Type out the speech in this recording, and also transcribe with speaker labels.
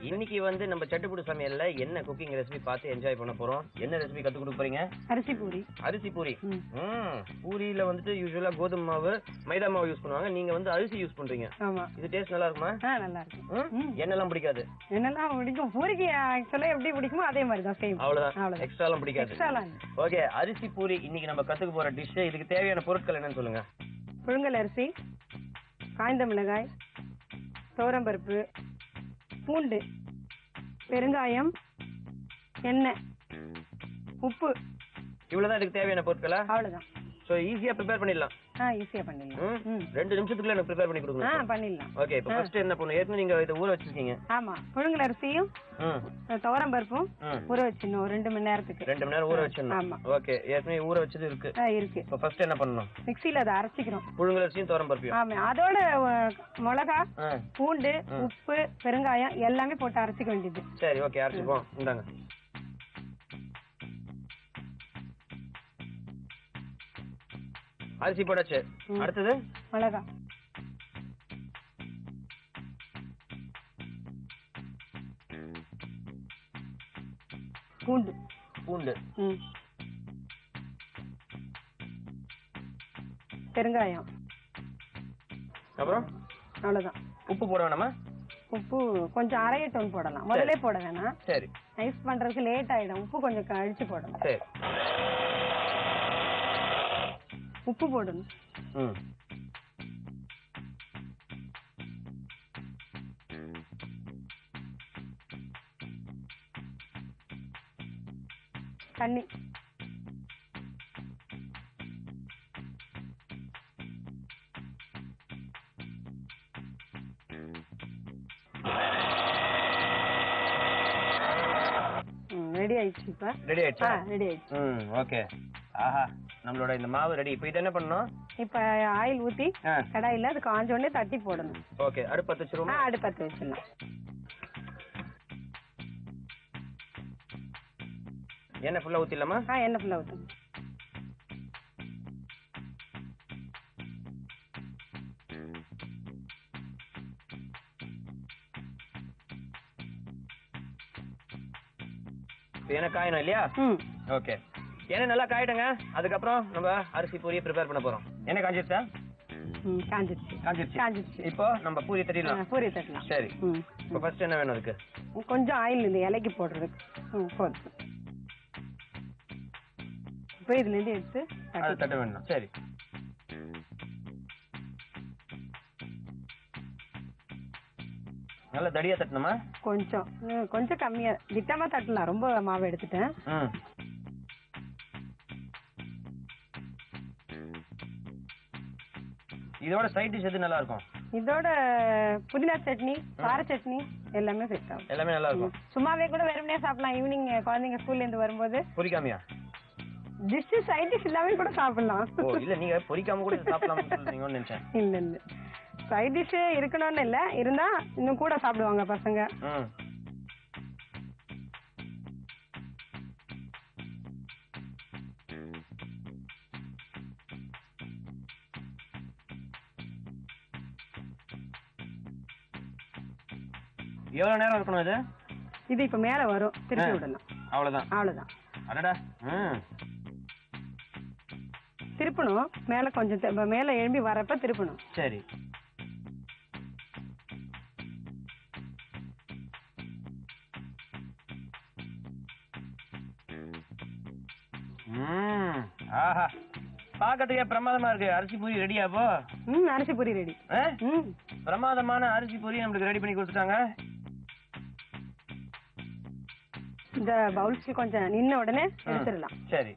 Speaker 1: இன்னைக்கு வந்து நம்ம சட்டுப்புடு சமையல்ல என்ன குக்கிங் ரெசிபி பார்த்து என்ஜாய் பண்ண போறோம். என்ன ரெசிபி கத்து கொடுக்க போறீங்க?
Speaker 2: அரிசி பூரி. அரிசி பூரி.
Speaker 1: பூரியில வந்துட்டு யூசுவலா கோதுமை மாவு, மைதா மாவு யூஸ் பண்ணுவாங்க. நீங்க வந்து அரிசி யூஸ் பண்றீங்க.
Speaker 2: ஆமா.
Speaker 1: இது டேஸ்ட் நல்லா இருக்குமா?
Speaker 2: நல்லா இருக்கும்.
Speaker 1: என்னெல்லாம் பிடிக்காது?
Speaker 2: என்னெல்லாம் பிடிக்கும்? பூரிக்கு ஆக்சுவலா எப்படி பிடிக்குமோ அதே மாதிரி தான் சேம்.
Speaker 1: அவ்வளவுதான். எக்ஸ்ட்ராலாம் பிடிக்காது. ஓகே, அரிசி பூரி இன்னைக்கு நம்ம கத்துக்க போற டிஷ். இதுக்கு தேவையான பொருட்கள் என்னன்னு சொல்லுங்க.
Speaker 2: புழுங்கல் அரிசி, காய்ந்த மிளகாய், துவரம்பருப்பு, பூண்டு, பெருங்காயம், எண்ணெய், உப்பு.
Speaker 1: இவ்வளவுதான் இதுக்கு தேவையான பொருட்களா?
Speaker 2: அவ்வளவுதான்.
Speaker 1: சோ ஈஸியா ப்ரிப்பேர் பண்ணிடலாம்.
Speaker 2: ஈஸியா பண்ணிடலாம்.
Speaker 1: 2 நிமிஷத்துக்குள்ள எனக்கு ப்ரிப்பேர் பண்ணி கொடுங்க.
Speaker 2: பண்ணிடலாம்.
Speaker 1: ஓகே, இப்போ ஃபர்ஸ்ட் என்ன பண்ணனும்? ஏற்கனவே நீங்க இத ஊற வச்சிருக்கீங்க.
Speaker 2: ஆமா, புழுங்கல் அரிசியும் துவரம் பருப்பும் ஊற வச்சிரணும் 2 மணி நேரத்துக்கு.
Speaker 1: 2 மணி நேரம் ஊற வச்சிரணும்.
Speaker 2: ஆமா.
Speaker 1: ஓகே, ஏற்கனவே ஊற வச்சது இருக்கு.
Speaker 2: இருக்கு.
Speaker 1: இப்போ ஃபர்ஸ்ட் என்ன பண்ணனும்?
Speaker 2: மிக்ஸில அத அரைச்சிக்கணும்.
Speaker 1: புழுங்கல் அரிசியும் துவரம் பருப்பையும்.
Speaker 2: ஆமா, அதோட மிளகாய், பூண்டு, உப்பு, பெருங்காயம் எல்லாமே போட்டு அரைச்சிக்க வேண்டியது.
Speaker 1: சரி, ஓகே, அரைச்சிப்போம். இந்தாங்க. அரிசி போடாச்சு. அடுத்தது
Speaker 2: மிளகாய், பூண்டு, பெருங்காயம்,
Speaker 1: அப்புறம்
Speaker 2: அவ்வளவுதான்.
Speaker 1: உப்பு போட வேணாமா?
Speaker 2: உப்பு கொஞ்சம் அரையட்டும் போடலாம். முதல்ல போட வேணாம்.
Speaker 1: சரி,
Speaker 2: ஐஸ் பண்றதுக்கு லேட் ஆயிடும். உப்பு கொஞ்சம் கழிச்சு போடணும்.
Speaker 1: சரி,
Speaker 2: உப்பு போடணும். தண்ணி, ரெடி ஆயிடுச்சு. இப்ப ரெடி ஆயிடுச்சா? ரெடி ஆயிடுச்சு.
Speaker 1: ஓகே. ஆஹா, நம்மளோட இந்த மாவு ரெடி. இப்போ இது என்ன பண்ணனும்?
Speaker 2: இப்ப ஆயில் ஊத்தி கடாயில அது காஞ்ச உடனே தட்டி போடணும்.
Speaker 1: ஓகே, அடுப்பு பத்த வச்சிருவோமா?
Speaker 2: அடுப்பு பத்த வச்சிடலாம்.
Speaker 1: எண்ணெய் ஃபுல்லா ஊத்திடலாமா?
Speaker 2: எண்ணெய் ஃபுல்லா ஊத்தணும்.
Speaker 1: எண்ணெய் காயணும் இல்லையா? ஓகே, எண்ணெய் நல்லா காயிடுங்க. அதுக்கப்புறம் நம்ம அரிசி பூரியை ப்ரிப்பேர் பண்ண போறோம். எண்ணெய் காஞ்சிருச்சா? காஞ்சிருச்சு. இப்போ நம்ம பூரி தட்டிடலாம். சரி, இப்போ ஃபர்ஸ்ட் என்ன வேணும்? அதுக்கு
Speaker 2: கொஞ்சம் ஆயில் இந்த இலைக்கு போடுறதுக்கு போதும். இப்போ இதுல இருந்து எடுத்து
Speaker 1: தட்ட வேணும். சரி, நல்லா தடியா தட்டணுமா?
Speaker 2: கொஞ்சம் கம்மியா திட்டமா தட்டலாம். ரொம்ப மாவு எடுத்துட்டேன்.
Speaker 1: இதோட சைட் டிஷ் எது நல்லா இருக்கும்?
Speaker 2: இதோட புதினா சட்னி, கார சட்னி எல்லாமே செட் ஆகும்.
Speaker 1: எல்லாமே நல்லா இருக்கும்.
Speaker 2: சும்மாவே கூட வெறுமனே சாப்பிடலாம். ஈவினிங் குழந்தைங்க ஸ்கூல்ல இருந்து வரும்போது
Speaker 1: பொரிக்காமையா
Speaker 2: டிஷ் சைட் டிஷ் எல்லாமே கூட சாப்பிடலாம்.
Speaker 1: இல்ல, நீங்க பொரிக்காம கூட சாப்பிடலாம்னு சொல்றீங்கன்னு நினைச்சேன்.
Speaker 2: இல்ல, சைட் டிஷ் இருக்கணும்னு இல்ல, இருந்தா இன்னும் கூட சாப்பிடுவாங்க பசங்க.
Speaker 1: எவ்வளவு நேரம் இருக்கணும் இது?
Speaker 2: இது இப்ப மேல வரும், திருப்பி விடலாம். அவ்வளவுதான்.
Speaker 1: அடடா,
Speaker 2: திருப்பணும். மேல கொஞ்சம் மேல எழும்பி வரப்ப திருப்பணும்.
Speaker 1: சரி, ஆஹா, பாக்கிறதுக்கே பிரமாதமா இருக்கு. அரிசி பூரி ரெடியா? போ.
Speaker 2: அரிசி பூரி ரெடி.
Speaker 1: பிரமாதமான அரிசி பூரி நம்மளுக்கு ரெடி பண்ணி கொடுத்துட்டாங்க.
Speaker 2: இந்த பவுல்ஸ்க்கு கொஞ்சம் நின்ன உடனே எடுத்துடலாம்.
Speaker 1: சரி.